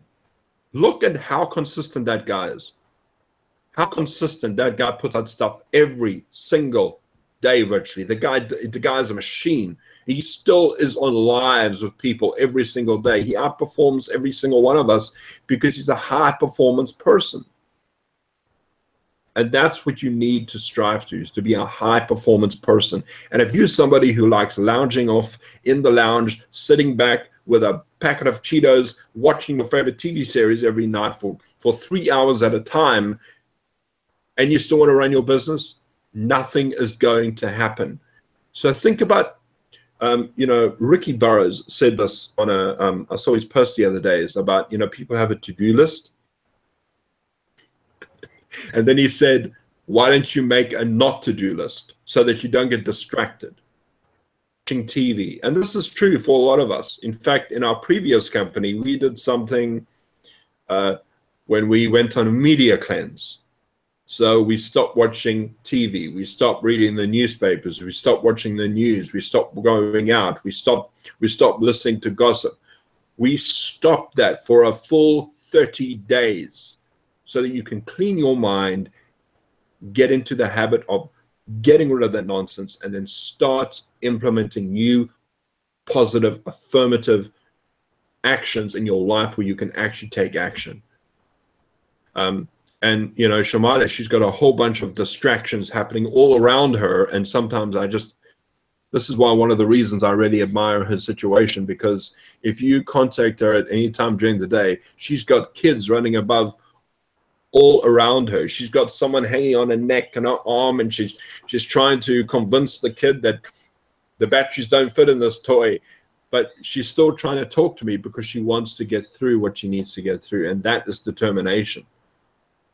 S1: Look at how consistent that guy is. How consistent that guy puts out stuff every single day virtually. The guy's a machine. He still is on lives with people every single day. He outperforms every single one of us because he's a high performance person. And that's what you need to strive to, is to be a high performance person. And if you're somebody who likes lounging off in the lounge, sitting back with a packet of Cheetos, watching your favorite TV series every night for 3 hours at a time, and you still want to run your business, nothing is going to happen. So think about, you know, Ricky Burrows said this on I saw his post the other day, is about, you know, people have a to-do list. And then he said, why don't you make a not to do list so that you don't get distracted? Watching TV. And this is true for a lot of us. In fact, in our previous company, we did something when we went on a media cleanse. So we stopped watching TV. We stopped reading the newspapers. We stopped watching the news. We stopped going out. We stopped listening to gossip. We stopped that for a full 30 days so that you can clean your mind, get into the habit of getting rid of that nonsense, and then start implementing new positive, affirmative actions in your life where you can actually take action. And, you know, Shumaila, she's got a whole bunch of distractions happening all around her. And sometimes this is why one of the reasons I really admire her situation, because if you contact her at any time during the day, she's got kids running above all around her. She's got someone hanging on her neck and her arm, and she's trying to convince the kid that the batteries don't fit in this toy. But she's still trying to talk to me because she wants to get through what she needs to get through. And that is determination.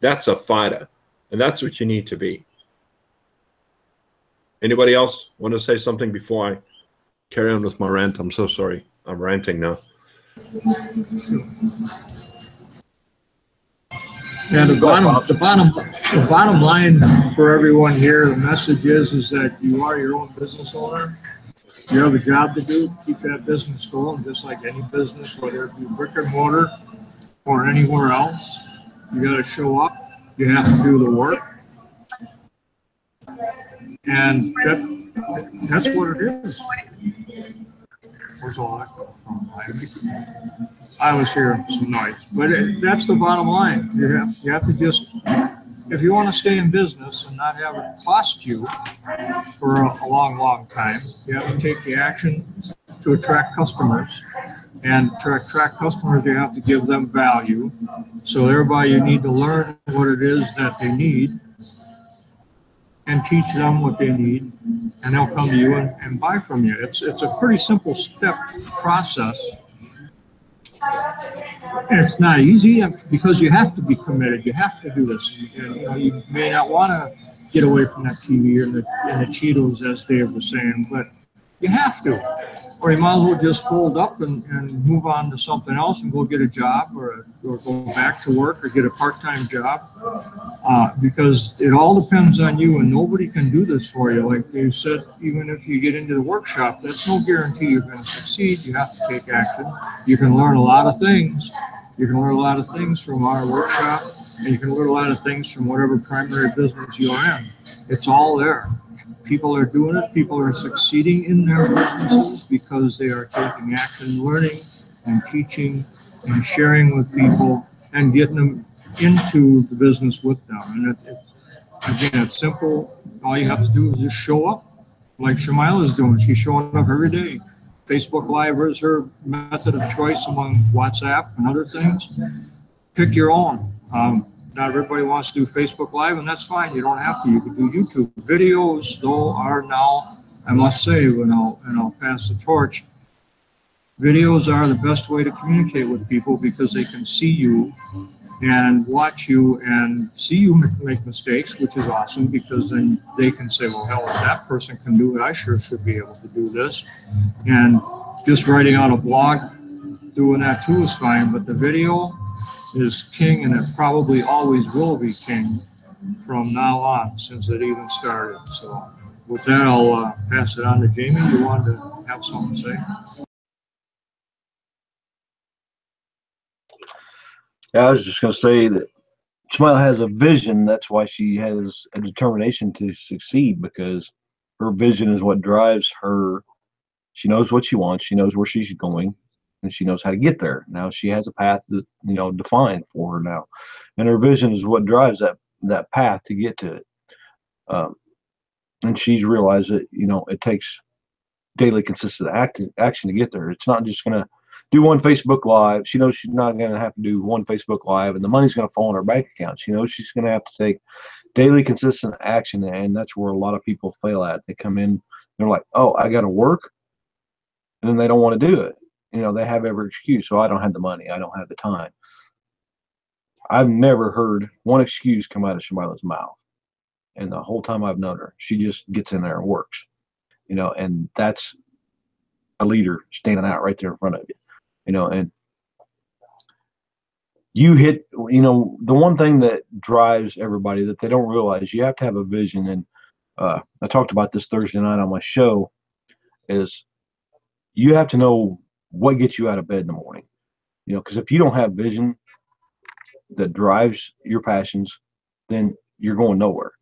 S1: That's a fighter. And that's what you need to be. Anybody else want to say something before I carry on with my rant? I'm so sorry. I'm ranting now.
S3: Yeah, the bottom line for everyone here, the message is that you are your own business owner. You have a job to do, keep that business going, just like any business, whether it be brick and mortar or anywhere else. You got to show up. You have to do the work. And that's what it is. Where's all that from? I was hearing some noise. But that's the bottom line. You have to just, if you want to stay in business and not have it cost you for a long, long time, you have to take the action to attract customers. And to attract customers, you have to give them value. So thereby you need to learn what it is that they need and teach them what they need, and they'll come to you and buy from you. It's a pretty simple step process. And it's not easy because you have to be committed. You have to do this. And, you know, you may not want to get away from that TV and the Cheetos, as Dave was saying, but you have to. Or you might as well just fold up and move on to something else and go get a job or go back to work or get a part-time job. Because it all depends on you, and nobody can do this for you. Like you said, even if you get into the workshop, that's no guarantee you're going to succeed. You have to take action. You can learn a lot of things. You can learn a lot of things from our workshop, and you can learn a lot of things from whatever primary business you are in. It's all there. People are doing it. People are succeeding in their businesses because they are taking action, learning and teaching and sharing with people and getting them into the business with them. And it's simple. All you have to do is just show up, like Shumaila is doing. She's showing up every day. Facebook Live is her method of choice among WhatsApp and other things. Pick your own. Not everybody wants to do Facebook Live, and that's fine. You don't have to. You can do YouTube. Videos, though, are now, I must say, and I'll pass the torch, videos are the best way to communicate with people because they can see you and watch you and see you make mistakes, which is awesome because then they can say, well, hell, if that person can do it, I sure should be able to do this. And just writing out a blog, doing that too is fine, but the video is king, and it probably always will be king from now on since it even started. So with that, I'll pass it on to Jamie. You wanted to have something to say?
S4: Yeah, I was just going to say that Shumaila has a vision. That's why she has a determination to succeed, because her vision is what drives her. She knows what she wants. She knows where she's going, and she knows how to get there. Now she has a path that, defined for her now, and her vision is what drives that path to get to it. And she's realized that it takes daily consistent action to get there. It's not just going to do one Facebook Live. She knows she's not going to have to do one Facebook Live and the money's going to fall in her bank account. She knows she's going to have to take daily consistent action, and that's where a lot of people fail at. They come in, they're like, oh, I got to work, and then they don't want to do it. They have every excuse. So I don't have the money. I don't have the time. I've never heard one excuse come out of Shumaila's mouth. And the whole time I've known her, she just gets in there and works, you know, and that's a leader standing out right there in front of you, you know, and you hit, you know, the one thing that drives everybody that they don't realize, you have to have a vision. And I talked about this Thursday night on my show, is you have to know what gets you out of bed in the morning, you know, because if you don't have vision that drives your passions, then you're going nowhere.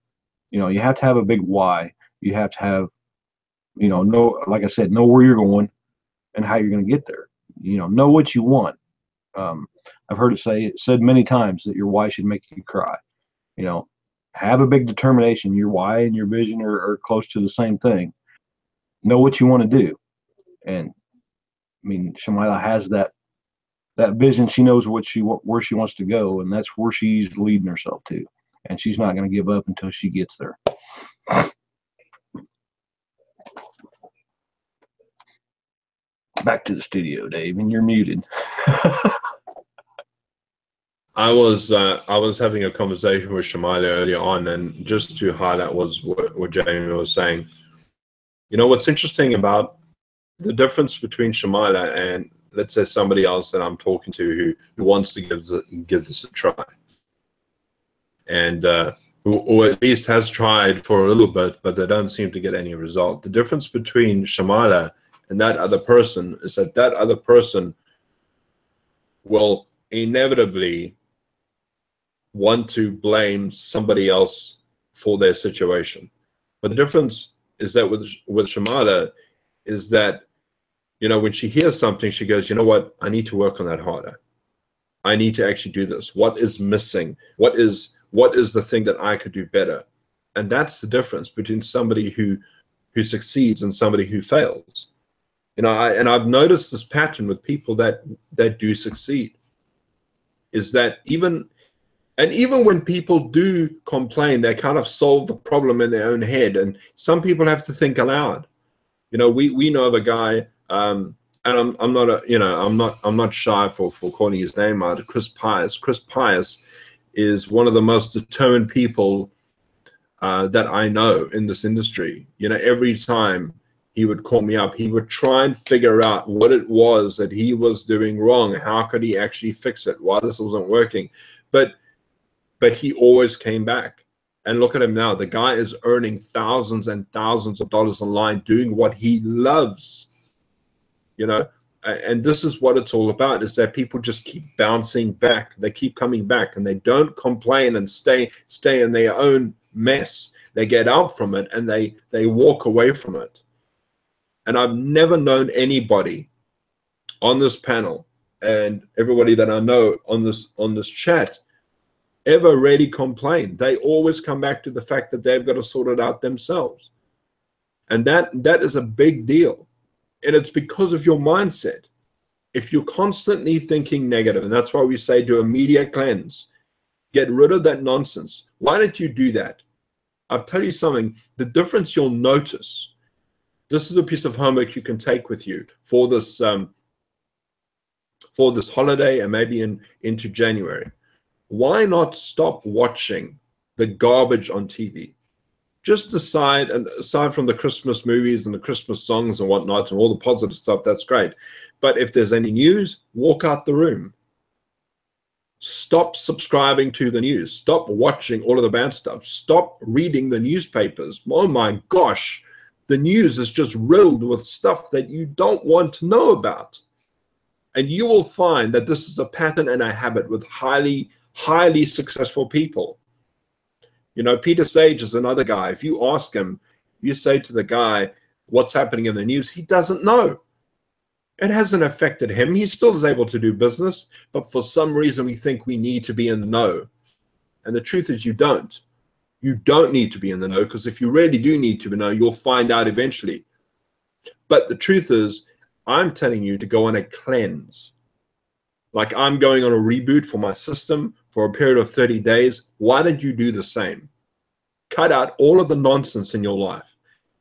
S4: You know, you have to have a big why. You have to have, you know, like I said, know where you're going and how you're going to get there. You know what you want. I've heard it said many times that your why should make you cry. You know, have a big determination. Your why and your vision are close to the same thing. Know what you want to do. And I mean, Shumaila has that vision. She knows where she wants to go, and that's where she's leading herself to. And she's not going to give up until she gets there. Back to the studio, Dave, and you're muted.
S1: I was having a conversation with Shumaila earlier on, and just to highlight what Jamie was saying. You know, what's interesting about the difference between Shumaila and, let's say, somebody else that I'm talking to who wants to give this a try, and or at least has tried for a little bit, but they don't seem to get any result. The difference between Shumaila and that other person is that other person will inevitably want to blame somebody else for their situation. But the difference is that with Shumaila is that, you know, when she hears something, she goes, you know what, I need to work on that harder. I need to actually do this. What is missing? What is the thing that I could do better? And that's the difference between somebody who succeeds and somebody who fails. You know, I've noticed this pattern with people that do succeed, is that even when people do complain, they kind of solve the problem in their own head. And some people have to think aloud. You know, we know of a guy, and I'm not shy for calling his name out, Chris Pius. Chris Pius is one of the most determined people that I know in this industry. You know, every time he would call me up, he would try and figure out what it was that he was doing wrong. How could he actually fix it? Why this wasn't working? But he always came back. And look at him now. The guy is earning thousands and thousands of dollars online doing what he loves. You know, and this is what it's all about, is that people just keep bouncing back. They keep coming back, and they don't complain and stay in their own mess. They get out from it, and they walk away from it. And I've never known anybody on this panel, and everybody that I know on this chat, ever really complain. They always come back to the fact that they've got to sort it out themselves. And that is a big deal. And it's because of your mindset. If you're constantly thinking negative, and that's why we say do a media cleanse, get rid of that nonsense. Why don't you do that? I'll tell you something, the difference you'll notice. This is a piece of homework you can take with you for this holiday and maybe into January. Why not stop watching the garbage on TV? Just decide, and aside from the Christmas movies and the Christmas songs and whatnot and all the positive stuff, that's great. But if there's any news, walk out the room. Stop subscribing to the news. Stop watching all of the bad stuff. Stop reading the newspapers. Oh my gosh, the news is just riddled with stuff that you don't want to know about. And you will find that this is a pattern and a habit with highly successful people. You know, Peter Sage is another guy. If you ask him, you say to the guy, what's happening in the news? He doesn't know. It hasn't affected him. He still is able to do business, but for some reason we think we need to be in the know. And the truth is you don't. You don't need to be in the know, because if you really do need to know, you'll find out eventually. But the truth is, I'm telling you to go on a cleanse. Like I'm going on a reboot for my system for a period of 30 days. Why don't you do the same? Cut out all of the nonsense in your life.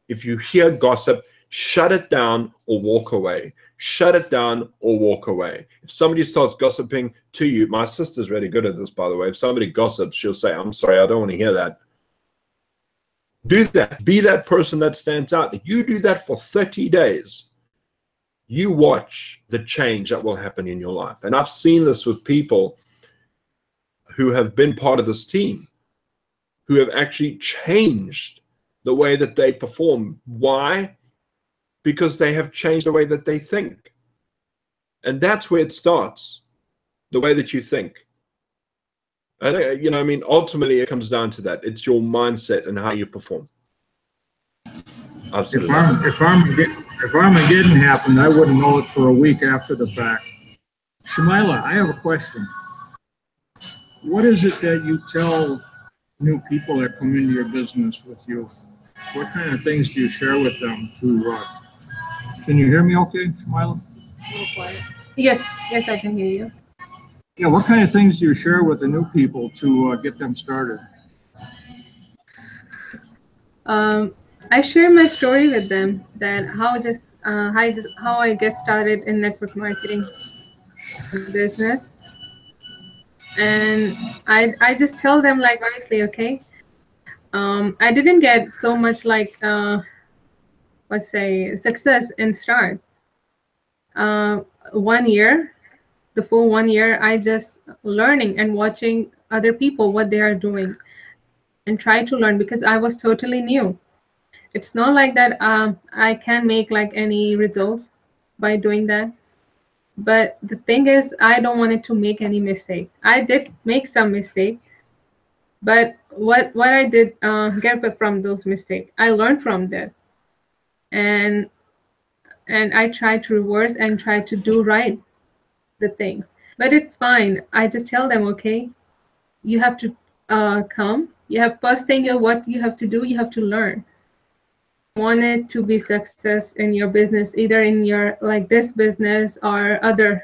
S1: If you hear gossip, Shut it down or walk away. Shut it down or walk away. If somebody starts gossiping to you, my sister's really good at this, by the way. If somebody gossips, she'll say, I'm sorry, I don't want to hear that. Do that. Be that person that stands out. If you do that for 30 days, you watch the change that will happen in your life. And I've seen this with people who have been part of this team, who have actually changed the way that they perform. Why? Because they have changed the way that they think. And that's where it starts, the way that you think. And, you know, I mean, ultimately it comes down to that. It's your mindset and how you perform. Absolutely.
S3: If Armageddon happened, I wouldn't know it for a week after the fact. Shumaila, I have a question. What is it that you tell new people that come into your business with you? What kind of things do you share with them to, can you hear me okay, Shumaila?
S5: Yes, yes, I can hear you.
S3: Yeah, what kind of things do you share with the new people to get them started?
S5: I share my story with them, that how I get started in network marketing business, and I just tell them, like, honestly, okay, I didn't get so much like let's say success in start. 1 year, the full 1 year, I just learning and watching other people what they are doing and try to learn, because I was totally new. It's not like that I can make like any results by doing that. But the thing is, I don't want it to make any mistake. I did make some mistake, but what I did get from those mistakes, I learned from that, and I try to reverse and try to do right the things. But it's fine. I just tell them, okay, you have to come. You have first thing, what you have to do, you have to learn. Want it to be success in your business, either in your like this business or other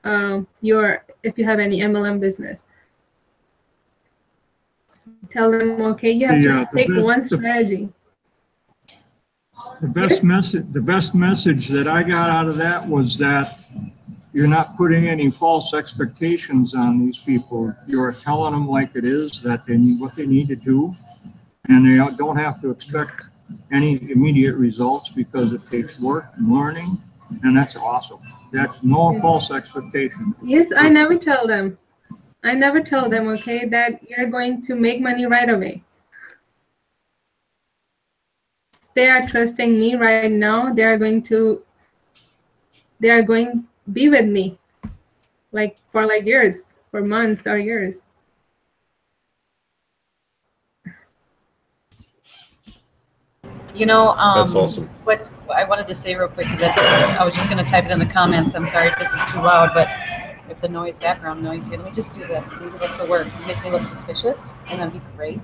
S5: if you have any MLM business, tell them, okay, you have to take one strategy.
S3: The best message that I got out of that was that you're not putting any false expectations on these people. You're telling them like it is, that they need what they need to do, and they don't have to expect any immediate results, because it takes work and learning, and that's awesome. That's no false expectation.
S5: Yes, I never tell them. Okay, that you're going to make money right away. They are trusting me right now. They are going to be with me like for like years, for months or years.
S2: You know,
S1: that's awesome.
S2: What I wanted to say real quick is that I was just going to type it in the comments. I'm sorry if this is too loud, but if the noise, background noise, let me just do this. Neither of us will work. Make me look suspicious, and that'd be great.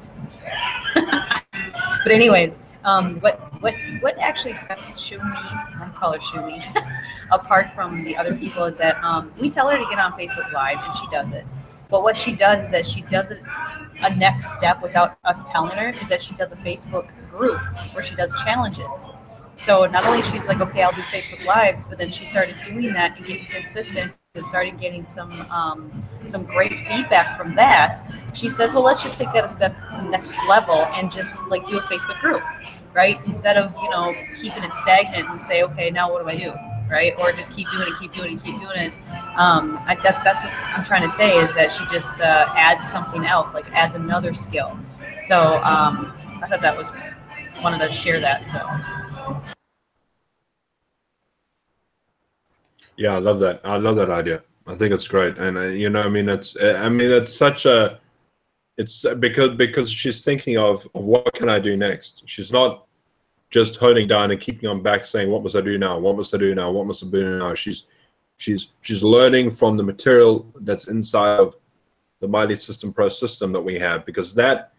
S2: But anyways, what actually sets Shumi, I call her Shumi, apart from the other people is that we tell her to get on Facebook Live, and she does it. But what she does is that she does it a next step without us telling her, is that she does a Facebook group where she does challenges. So not only she's like, okay, I'll do Facebook Lives, but then she started doing that and getting consistent and started getting some great feedback from that. She says, well, let's just take that a step next level and just like do a Facebook group, right? Instead of, you know, keeping it stagnant and say, okay, now what do I do? Right? Or just keep doing it. That's what I'm trying to say, is that she just adds something else, like adds another skill. So I thought that was, wanted to share that. So.
S1: Yeah, I love that. I love that idea. I think it's great. And you know, I mean, it's such a, it's because she's thinking of what can I do next. She's not just holding down and keeping on back saying, what must I do now? What must I do now? What must I do now? She's learning from the material that's inside of the Mighty System Pro system that we have, because that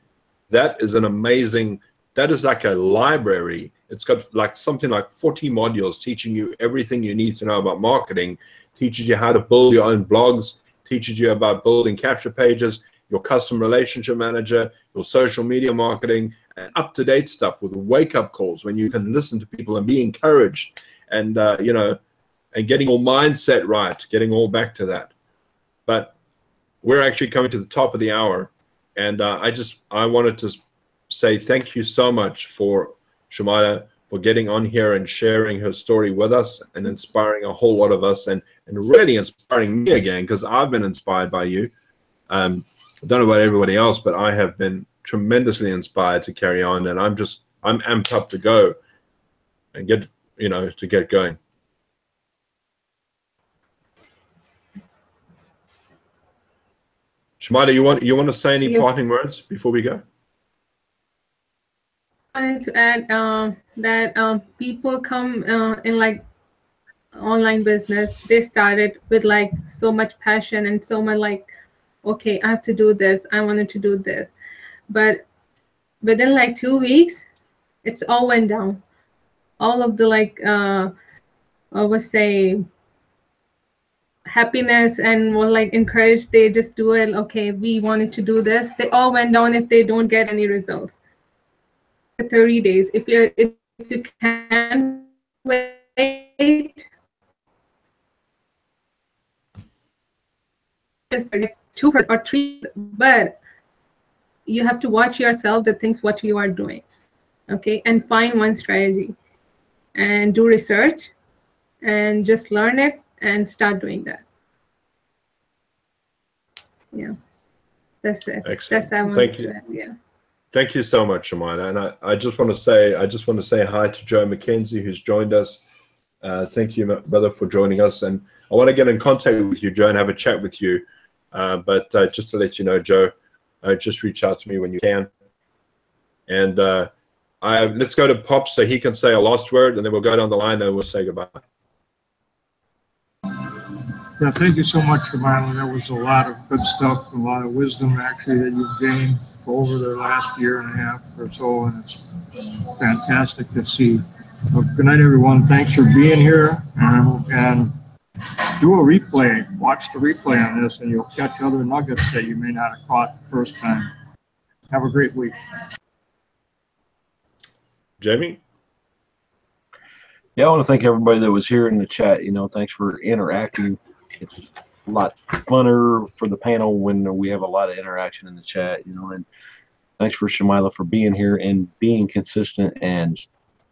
S1: is an amazing, that is like a library. It's got like something like 40 modules teaching you everything you need to know about marketing, teaches you how to build your own blogs, teaches you about building capture pages, your custom relationship manager, your social media marketing, up-to-date stuff with wake-up calls, when you can listen to people and be encouraged, and you know, and getting your mindset right, getting all back to that. But we're actually coming to the top of the hour, and I wanted to say thank you so much for Shumaila for getting on here and sharing her story with us and inspiring a whole lot of us, and really inspiring me again, because I've been inspired by you. I don't know about everybody else, but I have been tremendously inspired to carry on, and I'm amped up to go and get, you know, to get going. Shumaila, you want to say any parting words before we go?
S5: I wanted to add that people come in like online business. They started with like so much passion and so much like, okay, I have to do this. I wanted to do this, but within like 2 weeks, it's all went down. All of the like, I would say, happiness and more like encouraged. They just do it. Okay, we wanted to do this. They all went down if they don't get any results. 30 days. If you can wait, just like 2 or 3, but you have to watch yourself, the things what you are doing, okay, and find one strategy and do research and just learn it and start doing that. Yeah, that's it.
S1: Excellent.
S5: That's I want
S1: Thank you.
S5: to add, yeah.
S1: Thank you so much, Shumaila. And I just want to say hi to Joe McKenzie, who's joined us. Thank you, brother, for joining us. And I want to get in contact with you, Joe, and have a chat with you. But just to let you know, Joe, just reach out to me when you can. And let's go to Pop so he can say a last word, and then we'll go down the line and we'll say goodbye.
S3: Yeah, thank you so much, Shumaila. That was a lot of good stuff, a lot of wisdom actually that you've gained over the last year and a half or so, and it's fantastic to see. Well, good night, everyone. Thanks for being here, and do a replay. Watch the replay on this, and you'll catch other nuggets that you may not have caught the first time. Have a great week.
S1: Jamie?
S4: Yeah, I want to thank everybody that was here in the chat. You know, thanks for interacting. It's a lot funner for the panel when we have a lot of interaction in the chat, you know, and thanks for Shumaila for being here and being consistent and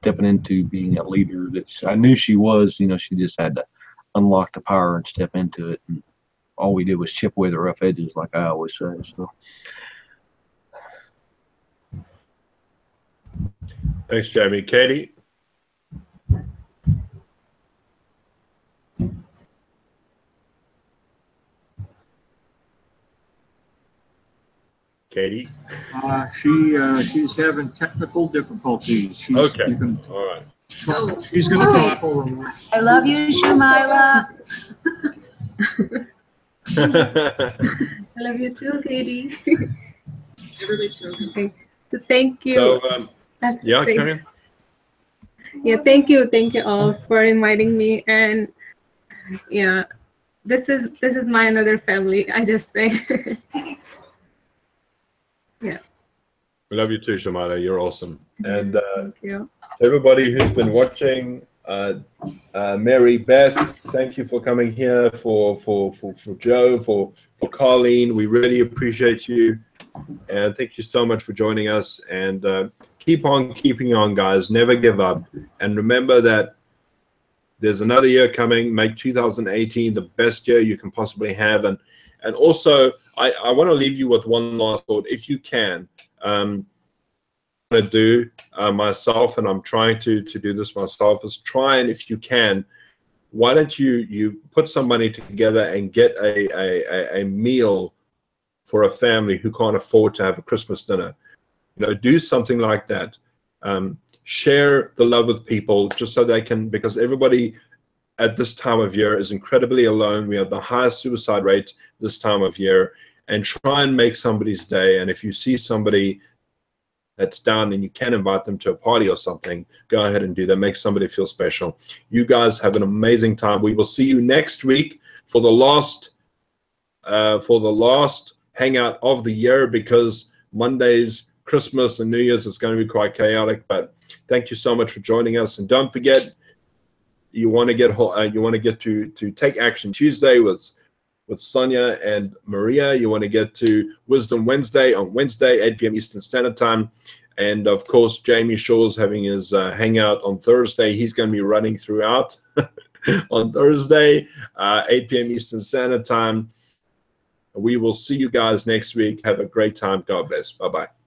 S4: stepping into being a leader that I knew she was. You know, she just had to unlock the power and step into it, and all we did was chip away the rough edges, like I always say. So
S1: Thanks, Jamie. Katie? Katie?
S3: She's having technical difficulties.
S1: Okay. All right.
S3: She's going to talk over me.
S2: I love you, Shumaila.
S5: I love you too, Katie. Okay. So thank you.
S1: So, yeah,
S5: Thank-
S1: come in.
S5: Yeah, thank you all for inviting me, and yeah, this is my another family. I just say, yeah.
S1: We love you too, Shumaila. You're awesome. And
S5: Thank you.
S1: everybody who's been watching, Mary Beth, thank you for coming here. For Joe, for Colleen, we really appreciate you, and thank you so much for joining us. And keep on keeping on, guys. Never give up. And remember that there's another year coming. Make 2018 the best year you can possibly have. And also, I want to leave you with one last thought, if you can. To do myself, and I'm trying to do this myself, is try, and if you can, why don't you put some money together and get a meal for a family who can't afford to have a Christmas dinner. You know, do something like that. Share the love with people, just so they can, because everybody at this time of year is incredibly alone. We have the highest suicide rate this time of year, and try and make somebody's day. And if you see somebody that's down and you can invite them to a party or something, go ahead and do that. Make somebody feel special. You guys have an amazing time. We will see you next week for the last hangout of the year, because Mondays Christmas and New Year's, it's going to be quite chaotic. But thank you so much for joining us, and don't forget, you want to get to Take Action Tuesday with Sonia and Maria. You want to get to Wisdom Wednesday on Wednesday, 8 p.m. Eastern Standard Time. And of course, Jamie Shaw's having his hangout on Thursday. He's going to be running throughout on Thursday, 8 p.m. Eastern Standard Time. We will see you guys next week. Have a great time. God bless. Bye-bye.